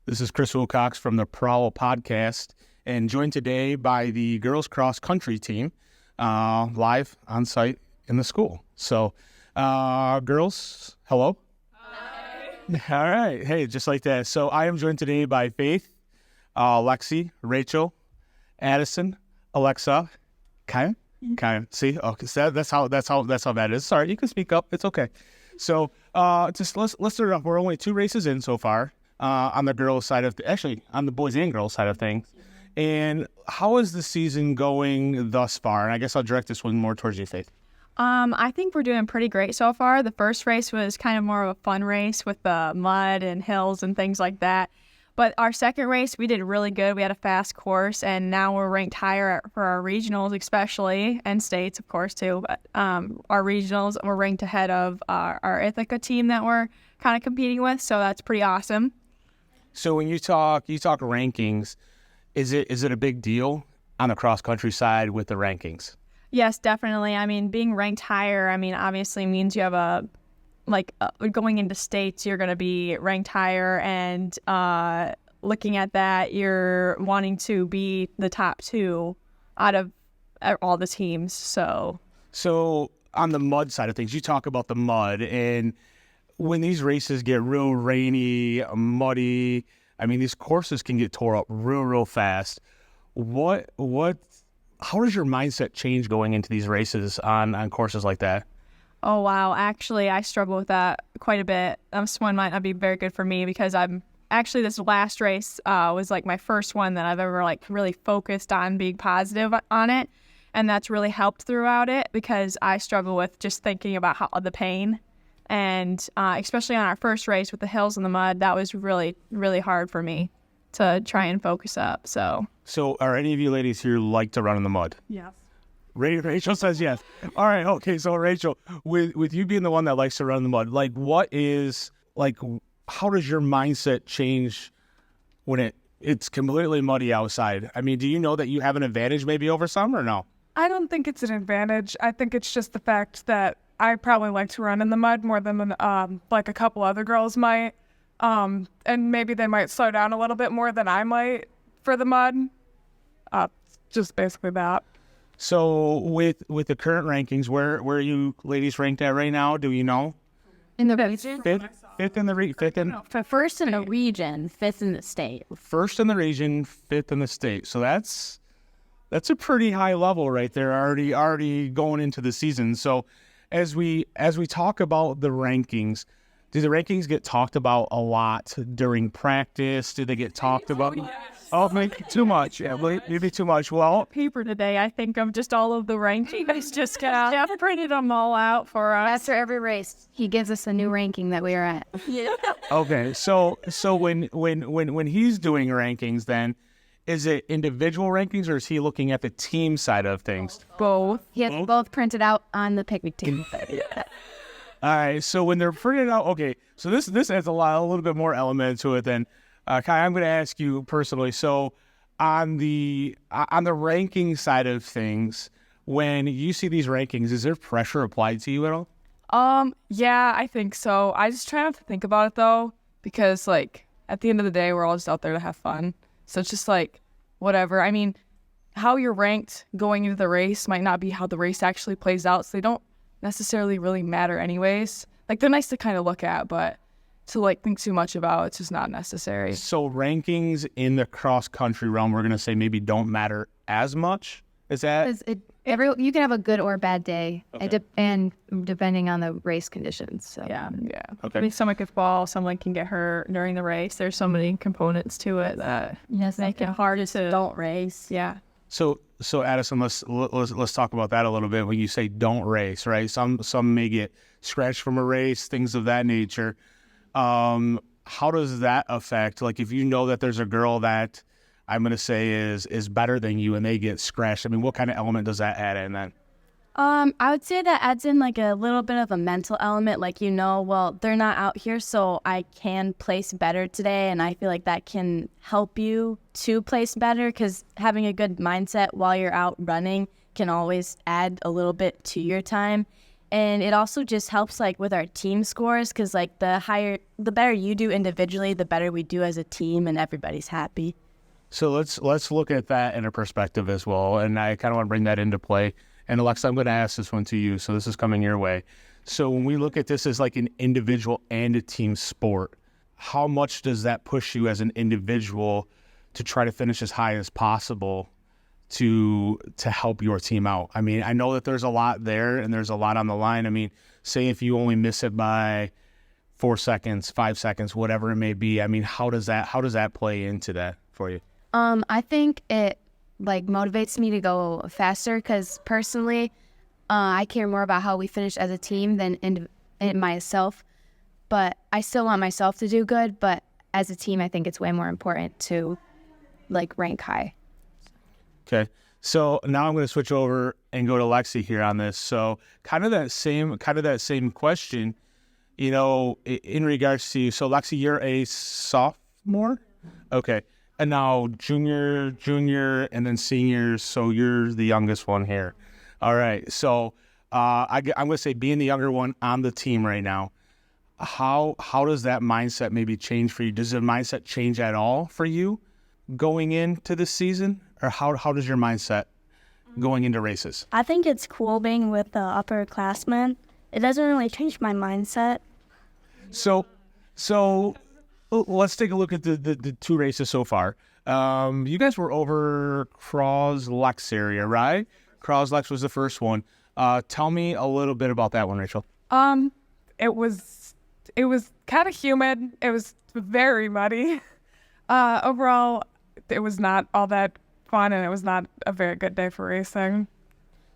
This is Chris Wilcox from the Prowl podcast, and joined today by the girls cross country team, live on site in the school. So, girls, hello. Hi. All right. Hey, just like that. So I am joined today by Faith, Lexi, Rachel, Addison, Alexa, Kaya. See, okay, so that's how that is. Sorry, you can speak up. It's okay. So, just let's start off. We're only 2 races in so far on the girls' side of actually on the boys and girls' side of things. And how is the season going thus far? And I guess I'll direct this one more towards you, Faith. I think we're doing pretty great so far. The first race was kind of more of a fun race with the mud and hills and things like that. But our second race, we did really good. We had a fast course, and now we're ranked higher for our regionals, especially, and states, of course, too. But our regionals, we're ranked ahead of our Ithaca team that we're kind of competing with, so that's pretty awesome. So when you talk rankings, is it a big deal on the cross-country side with the rankings? Yes, definitely. I mean, being ranked higher, obviously means you have going into states, you're going to be ranked higher, and looking at that, you're wanting to be the top 2 out of all the teams. So on the mud side of things, you talk about the mud, and when these races get real rainy, muddy, these courses can get tore up real fast. How does your mindset change going into these races on courses like that? Oh, wow. Actually, I struggle with that quite a bit. This one might not be very good for me because this last race was like my first one that I've ever really focused on being positive on it. And that's really helped throughout it because I struggle with just thinking about the pain. And especially on our first race with the hills and the mud, that was really, really hard for me to try and focus up. So are any of you ladies here like to run in the mud? Yes. Rachel says yes. All right. Okay. So Rachel, with you being the one that likes to run in the mud, how does your mindset change when it's completely muddy outside? Do you know that you have an advantage maybe over some or no? I don't think it's an advantage. I think it's just the fact that I probably like to run in the mud more than a couple other girls might. And maybe they might slow down a little bit more than I might for the mud. Just basically that. So with the current rankings, where are you ladies ranked at right now? Do you know? In the region? Fifth in the region. First in the region, 5th in the state. First in the region, 5th in the state. So that's a pretty high level right there. Already going into the season. So as we talk about the rankings, do the rankings get talked about a lot during practice? Do they get talked about? Yes. Oh, maybe too much. Yeah, maybe too much. Well, paper today, I think of just all of the rankings. Just Jeff printed them all out for us. After every race, he gives us a new ranking that we are at. Yeah. Okay, so when he's doing rankings, then is it individual rankings or is he looking at the team side of things? Both. He has both printed out on the picnic table. Yeah. All right, so when they're printed out, okay, so this adds a little bit more element to it than. Kai, I'm going to ask you personally. So, on the ranking side of things, when you see these rankings, is there pressure applied to you at all? Yeah, I think so. I just try not to think about it though, because at the end of the day, we're all just out there to have fun. So it's just whatever. How you're ranked going into the race might not be how the race actually plays out. So they don't necessarily really matter anyways. They're nice to kind of look at, but to think too much about, it's just not necessary. So rankings in the cross-country realm, we're going to say maybe don't matter as much? Is that? You can have a good or bad day, Okay. and depending on the race conditions. So. Yeah. Okay. Someone could fall, someone can get hurt during the race. There's so many components to it that make it hard to don't race. Yeah. So Addison, let's talk about that a little bit. When you say don't race, right? Some may get scratched from a race, things of that nature. How does that affect, if you know that there's a girl that I'm going to say is better than you and they get scratched, what kind of element does that add in then? I would say that adds in a little bit of a mental element, well, they're not out here, so I can place better today, and I feel like that can help you to place better, because having a good mindset while you're out running can always add a little bit to your time. And it also just helps like with our team scores because like the better you do individually, the better we do as a team and everybody's happy. So let's look at that in a perspective as well. And I kind of want to bring that into play. And Alexa, I'm going to ask this one to you. So this is coming your way. So when we look at this as like an individual and a team sport, how much does that push you as an individual to try to finish as high as possible to help your team out? I mean, I know that there's a lot there and there's a lot on the line. I mean, say if you only miss it by 4 seconds, 5 seconds, whatever it may be. I mean, how does that play into that for you? I think it like motivates me to go faster because personally, I care more about how we finish as a team than in myself. But I still want myself to do good. But as a team, I think it's way more important to like rank high. Okay. So now I'm going to switch over and go to Lexi here on this. So kind of that same question, you know, in regards to, so Lexi, you're a sophomore? Okay. And now junior, and then seniors. So you're the youngest one here. All right. So I'm going to say being the younger one on the team right now, how does that mindset maybe change for you? Does the mindset change at all for you going into this season? Or how does your mindset going into races? I think it's cool being with the upperclassmen. It doesn't really change my mindset. So let's take a look at the two races so far. You guys were over Cros-Lex area, right? Cros-Lex was the first one. Tell me a little bit about that one, Rachel. It was kind of humid. It was very muddy. Overall, it was not all that fun, and it was not a very good day for racing.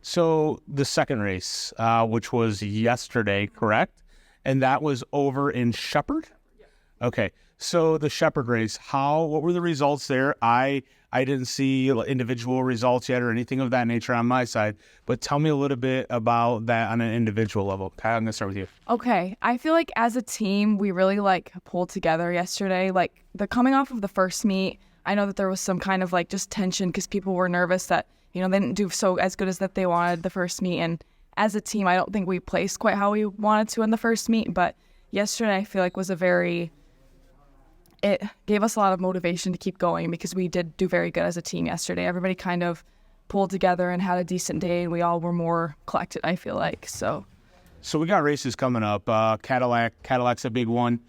So the second race, which was yesterday, correct? And that was over in Shepherd? Okay. So the Shepherd race, what were the results there? I didn't see individual results yet or anything of that nature on my side, but tell me a little bit about that on an individual level. Kyle, I'm going to start with you. Okay. I feel like as a team, we really like pulled together yesterday. Like the coming off of the first meet, I know that there was some kind of like just tension because people were nervous that, you know, they didn't do so as good as that they wanted the first meet. And as a team, I don't think we placed quite how we wanted to in the first meet, but yesterday I feel like was it gave us a lot of motivation to keep going because we did do very good as a team yesterday. Everybody kind of pulled together and had a decent day, and we all were more collected, I feel like. So we got races coming up. Cadillac's a big one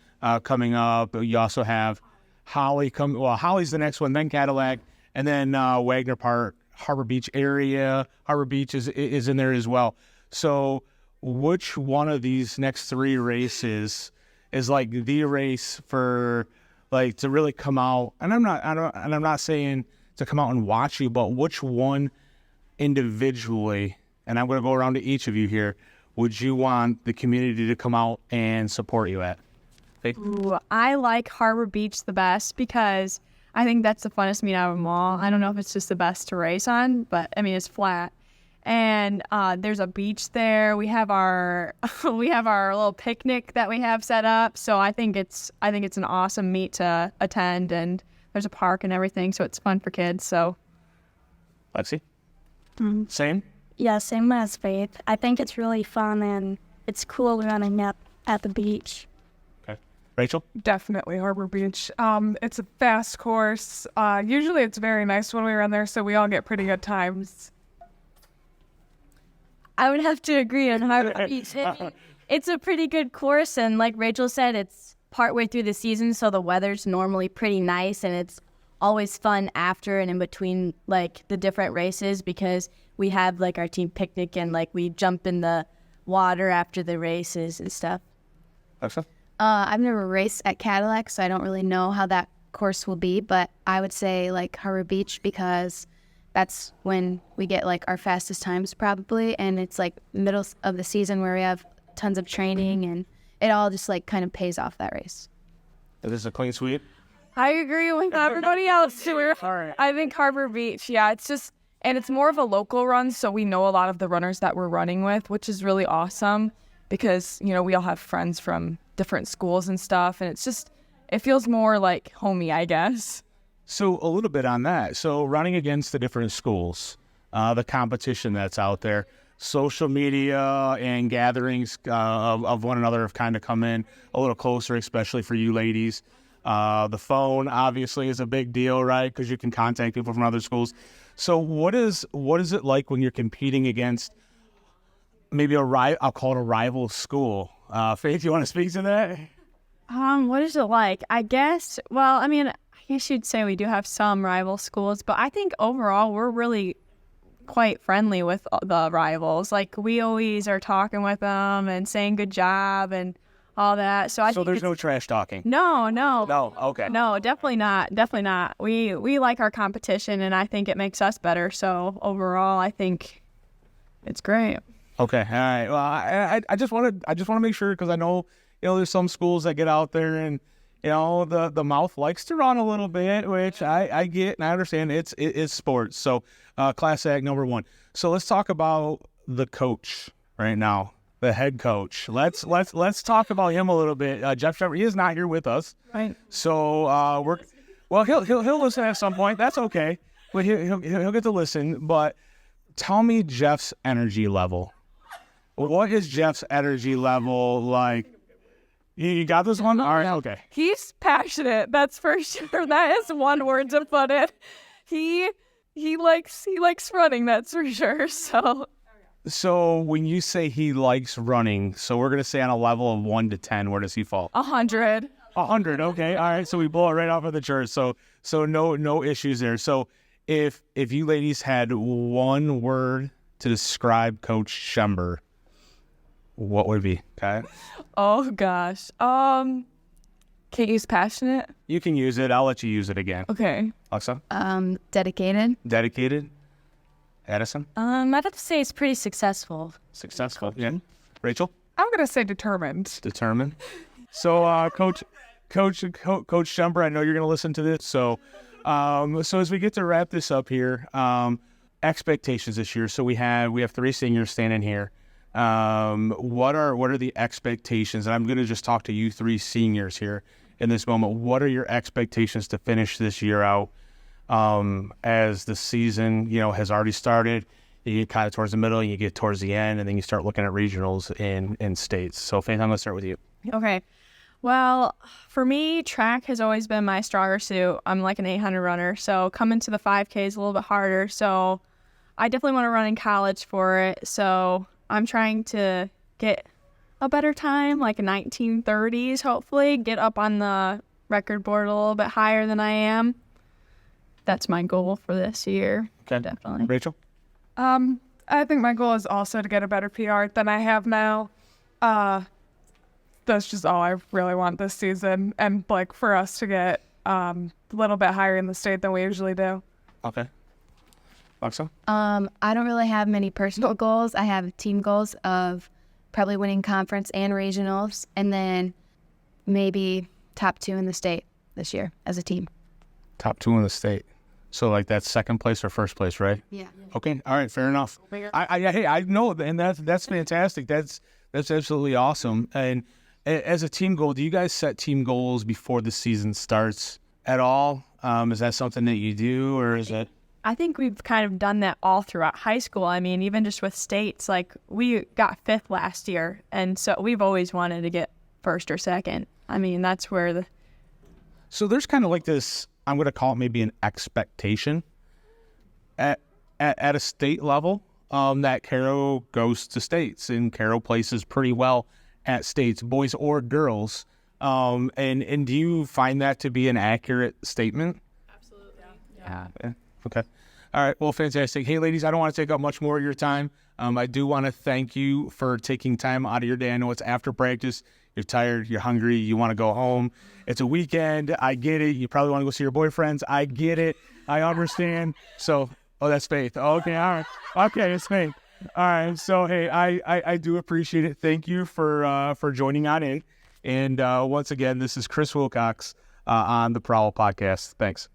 coming up. You also have Holly Holly's the next one, then Cadillac, and then Wagner Park, Harbor Beach area. Harbor Beach is in there as well. So which one of these next three races is like the race for like to really come out? And I'm not saying to come out and watch you, but which one individually, and I'm going to go around to each of you here, would you want the community to come out and support you at? Ooh, I like Harbor Beach the best because I think that's the funnest meet out of them all. I don't know if it's just the best to race on, but I mean it's flat, and there's a beach there. We have our little picnic that we have set up. So I think it's an awesome meet to attend, and there's a park and everything, so it's fun for kids. So, Lexi, same. Yeah, same as Faith. I think it's really fun and it's cool running up at the beach. Rachel? Definitely Harbor Beach. It's a fast course. Usually it's very nice when we run there, so we all get pretty good times. I would have to agree on Harbor Beach. It's a pretty good course, and like Rachel said, it's partway through the season, so the weather's normally pretty nice, and it's always fun after and in between like the different races because we have like our team picnic and like we jump in the water after the races and stuff. Alexa? I've never raced at Cadillac, so I don't really know how that course will be, but I would say like Harbor Beach because that's when we get like our fastest times probably, and it's like middle of the season where we have tons of training and it all just like kind of pays off that race. Is this a clean sweep? I agree with everybody else too. All right. I think Harbor Beach, yeah, it's more of a local run, so we know a lot of the runners that we're running with, which is really awesome because, you know, we all have friends from different schools and stuff, and it feels more like homey, I guess. So a little bit on that. So running against the different schools, the competition that's out there. social media and gatherings of one another have kind of come in a little closer, especially for you ladies. The phone obviously is a big deal, right? Because you can contact people from other schools. So what is it like when you're competing against maybe I'll call it a rival school? Faith, you want to speak to that? What is it like? I guess, well, I mean, I guess you'd say we do have some rival schools, but I think overall we're really quite friendly with the rivals. Like, we always are talking with them and saying good job and all that. So think there's no trash talking? No. No, okay. No, definitely not. We like our competition, and I think it makes us better. So overall, I think it's great. Okay, all right. Well, I just want to make sure, because I know, there's some schools that get out there and, the mouth likes to run a little bit, which I get and I understand. It's sports. So class act number 1. So let's talk about the coach right now, the head coach. Let's talk about him a little bit. Jeff Shepard, he is not here with us, right? So he'll listen at some point. That's okay, but he'll get to listen. But tell me Jeff's energy level. What is Jeff's energy level like? You got this one? All right, okay. He's passionate, that's for sure. That is one word to put it. He likes running, that's for sure. So when you say he likes running, so we're gonna say on a level of 1 to 10, where does he fall? 100. 100. Okay, all right. So we blow it right off of the chart. So no issues there. So if you ladies had one word to describe Coach Schember, what would it be? Okay. Oh gosh. Can't use passionate. You can use it. I'll let you use it again. Okay. Alexa. Dedicated. Dedicated. Addison. I'd have to say it's pretty successful. Successful. Yeah. Rachel. I'm gonna say determined. Determined. So, Coach Schember, I know you're gonna listen to this. So as we get to wrap this up here, expectations this year. So we have 3 seniors standing here. What are the expectations? And I'm going to just talk to you 3 seniors here in this moment. What are your expectations to finish this year out? As the season, has already started, you get kind of towards the middle, and you get towards the end, and then you start looking at regionals in states. So Faith, I'm going to start with you. Okay. Well, for me, track has always been my stronger suit. I'm like an 800 runner, so coming to the 5K is a little bit harder. So I definitely want to run in college for it. So I'm trying to get a better time, like a 1930s, hopefully, get up on the record board a little bit higher than I am. That's my goal for this year. Okay. Definitely. Rachel? I think my goal is also to get a better PR than I have now. That's just all I really want this season, and like for us to get a little bit higher in the state than we usually do. Okay. Alexa? I don't really have many personal goals. I have team goals of probably winning conference and regionals, and then maybe top 2 in the state this year as a team. Top 2 in the state. So like that's second place or first place, right? Yeah. Okay. All right. Fair enough. I know, and that's fantastic. That's absolutely awesome. And as a team goal, do you guys set team goals before the season starts at all? Is that something that you do, or is it? I think we've kind of done that all throughout high school. I mean, even just with states, like we got 5th last year, and so we've always wanted to get 1st or 2nd. I mean, that's where So there's kind of like this, I'm going to call it maybe an expectation at a state level that Caro goes to states, and Caro places pretty well at states, boys or girls. And do you find that to be an accurate statement? Absolutely. Yeah. Okay. All right. Well, fantastic. Hey, ladies, I don't want to take up much more of your time. I do want to thank you for taking time out of your day. I know it's after practice. You're tired. You're hungry. You want to go home. It's a weekend. I get it. You probably want to go see your boyfriends. I get it. I understand. So, that's Faith. Okay. All right. Okay. It's Faith. All right. So, hey, I do appreciate it. Thank you for joining on in. And once again, this is Chris Wilcox on the Prowl Podcast. Thanks.